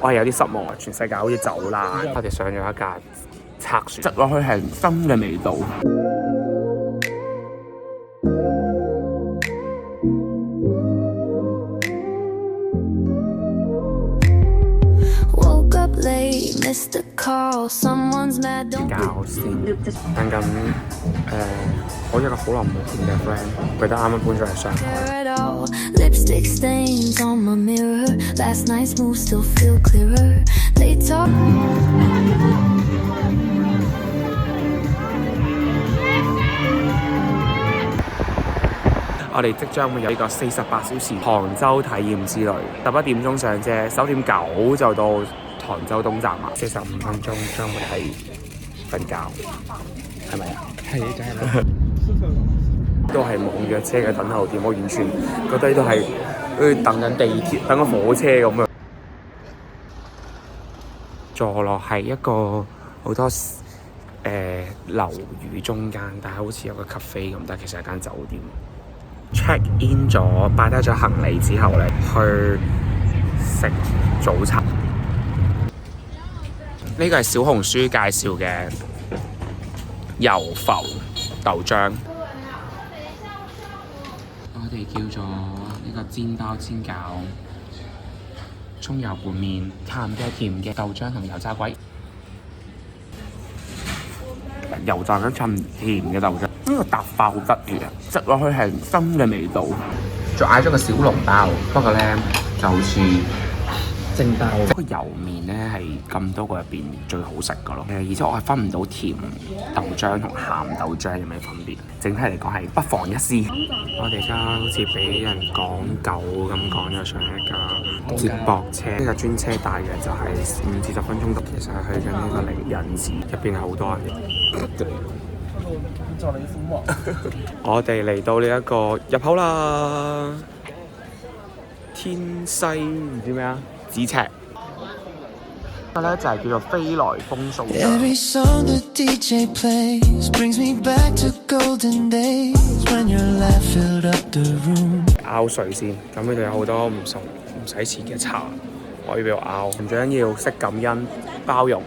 我係有啲失望啊！全世界好似走啦，我哋上咗一架賊船，執落去係新嘅味道。教先，等緊我一個好耐冇見嘅 friend，佢都啱啱搬咗嚟上海。我哋即將會有呢個48小時杭州體驗之旅，11點鐘上車，9點9就到杭州東站啊！45分鐘將會係瞓覺，係咪啊？係，就係啦。都係網約車嘅等候點，我完全覺得呢度係好似等緊地鐵、等緊火車咁樣。坐落係一個好多樓宇中間，但係好似有個 cafe 咁，但係其實係間酒店。check in 咗，擺低咗行李之後咧，去食早餐。呢個係小紅書介紹嘅油浮豆漿。我哋叫咗呢個煎包煎餃、葱油拌麵、鹹嘅甜嘅豆漿同油炸鬼。油炸一層甜嘅豆漿，呢個搭法好得意啊！執落去係新嘅味道。仲嗌咗個小籠包，不過咧就好似蒸包。個油麵咧係咁多個入邊最好食噶咯。而且我係分唔到甜豆漿同鹹豆漿有咩分別。整體嚟講係不妨一試。我哋而家好似俾人趕狗咁趕咗上一架接駁車，呢架專車大嘅就係5至10分鐘。其實係去緊呢個靈隱寺，入邊係好多人嘅。我哋嚟到呢一個入口啦，天西唔知咩啊，咫尺。呢個咧就係叫做飛來風掃拗水先，咁呢度有好多唔使錢嘅茶，可以俾我拗。最緊要識感恩、包容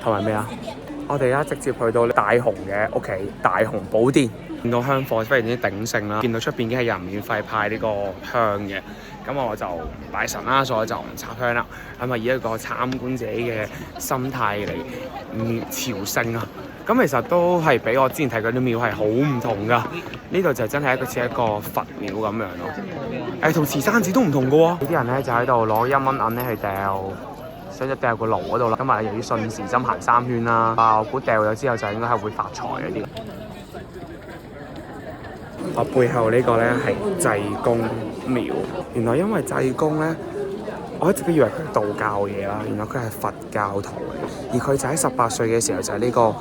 同埋咩啊？我哋而家直接去到大雄嘅屋企，大雄寶殿，見到香火非常之鼎盛啦，見到出邊已經係有人免費派呢個香嘅，咁我就唔拜神啦，所以就唔插香啦，咁啊以一個參觀者嘅心態嚟朝聖啊，咁其實都係比我之前睇嗰啲廟係好唔同噶，呢度就真係似一個佛廟咁樣咯，同慈山寺都唔同噶喎，呢啲人咧就喺度攞1蚊銀咧去掉。想就掉個爐嗰度啦，今日又要順時針行3圈啦。我估掉咗之後就應該係會發財嗰啲。我背後呢個咧係濟公廟，原來因為濟公咧，我一直都以為佢係道教嘢啦，原來佢係佛教徒嚟，而佢就喺18歲嘅時候就喺呢個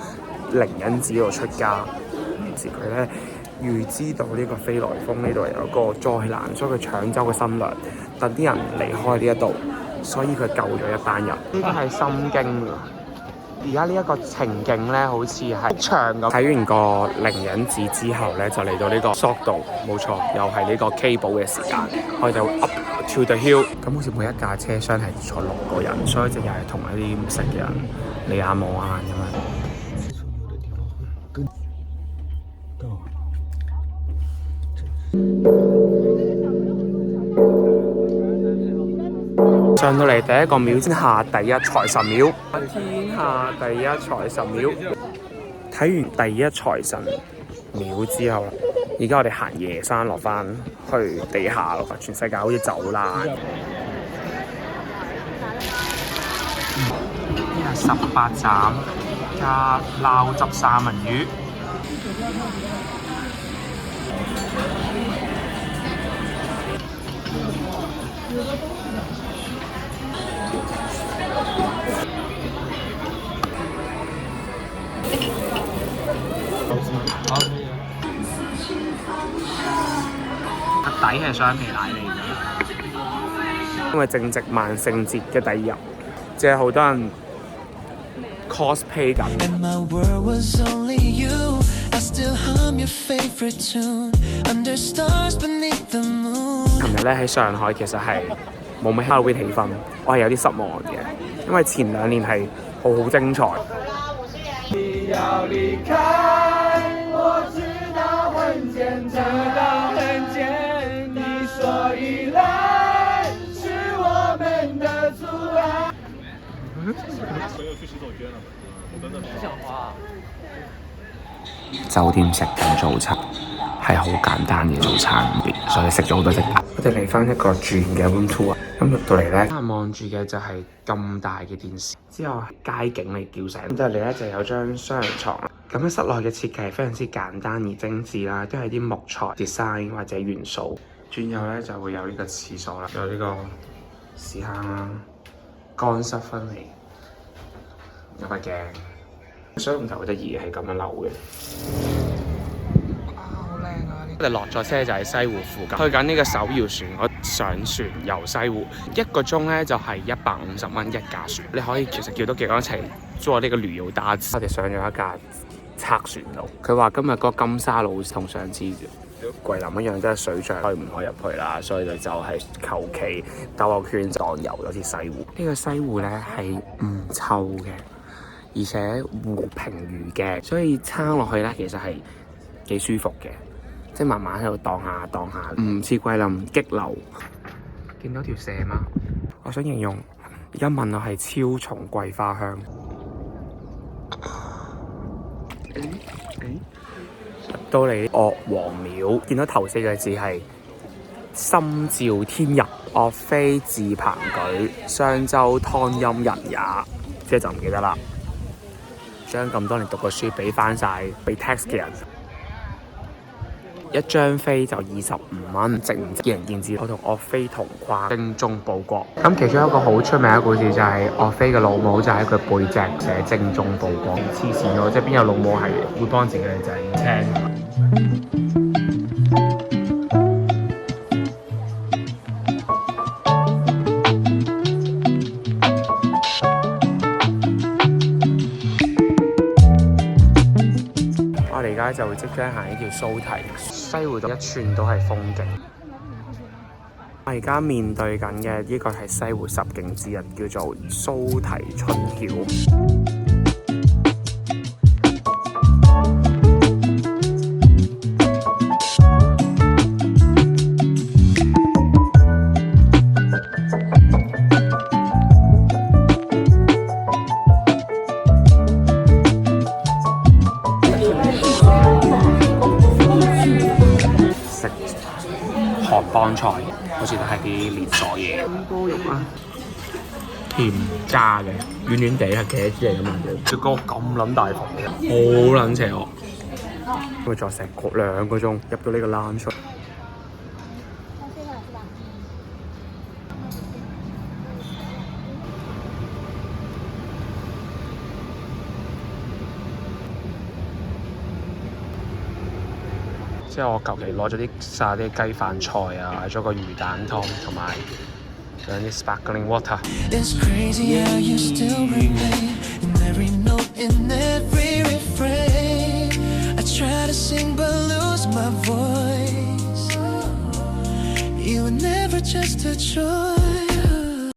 靈隱寺度出家。時佢咧預知到呢個飛來峰呢度有一個災難，所以佢搶走個新娘，等啲人離開呢一度。所以佢救咗一班人。呢個係心經啊！而家呢一個情景咧，好似係長咁。睇完個靈隱寺之後咧，就嚟到呢個索道，冇錯，又係呢個 K 寶嘅時間。我哋就 up to the hill。咁好似每一架車廂係坐6個人，所以就又係同一啲唔識嘅人你眼望眼咁樣。上到嚟第一個廟，天下第一財神廟。天下第一財神廟。睇完第一財神廟之後，而家我哋行夜山落翻去地下咯，全世界好似走啦。呢係18斬加撈汁三文魚。個底係雙皮奶嚟嘅，因為正值萬聖節嘅第2日，即係好多人 cosplay 緊。琴日咧喺上海其實係冇咩 Halloween 氣氛，我係有啲失望嘅，因為前2年係好精彩。你要離開，我知道很艱難，所以來是我們的阻礙。酒店食緊早餐，係好簡單嘅早餐，所以食咗好多隻蛋。我哋嚟翻一個住嘅 room tour，咁入到嚟咧，望住嘅就係咁大嘅電視，之後街景嚟叫醒。咁就嚟咧就有張雙人床啦。咁喺室內嘅設計非常之簡單而精緻啦，都係啲木材 design 或者元素。轉右咧就會有呢個廁所啦，有呢個屎坑啦，乾濕分離，有塊鏡。水龍頭好得意嘅，係咁樣流嘅。好靚啊！我哋落咗車就喺西湖附近，去緊呢個手搖船，我上船遊西湖，1個鐘咧就係150蚊一架船。你可以其實叫多幾個人一齊做呢個旅遊搭子。我哋上咗一架測船路，佢話今日嗰個金沙路同上次桂林一樣，都係水漲開唔開入去啦，所以就係求其兜個圈當遊咗次西湖。呢個西湖咧係唔臭嘅。而且湖平如嘅，所以撐落去咧，其實係幾舒服嘅，即係慢慢喺度蕩下，唔似桂林激流。見到條蛇嗎？我想形容，而家聞落係超重桂花香。入到嚟岳王廟，見到頭4個字係心照天日，岳飛自鵬舉，商周湯陰人也，即係就唔記得啦。將咁多年讀過書俾翻晒俾 tax 嘅人，一張飛就25蚊，值唔值見仁見智。我同岳飛同框精忠報國。咁其中一個好出名嘅故事就係岳飛嘅老母就喺佢背脊寫精忠報國，黐線咗，即係邊有老母係會幫自己嘅仔聽？我哋而家就會即將行呢條蘇堤，西湖度一寸都係風景。我而家面對緊嘅呢個係西湖十景之一，叫做蘇堤春曉。韓幫菜，好似都係啲連鎖嘢。菠肉啊，甜炸嘅，軟軟地係茄子嚟㗎嘛。隻歌咁撚大盤嘅，好撚邪惡。因為坐成2個鐘入到呢個 lounge。即係我求其攞咗啲晒啲雞飯菜啊，咗個魚蛋湯同埋兩啲 sparkling water。You were never just a choice.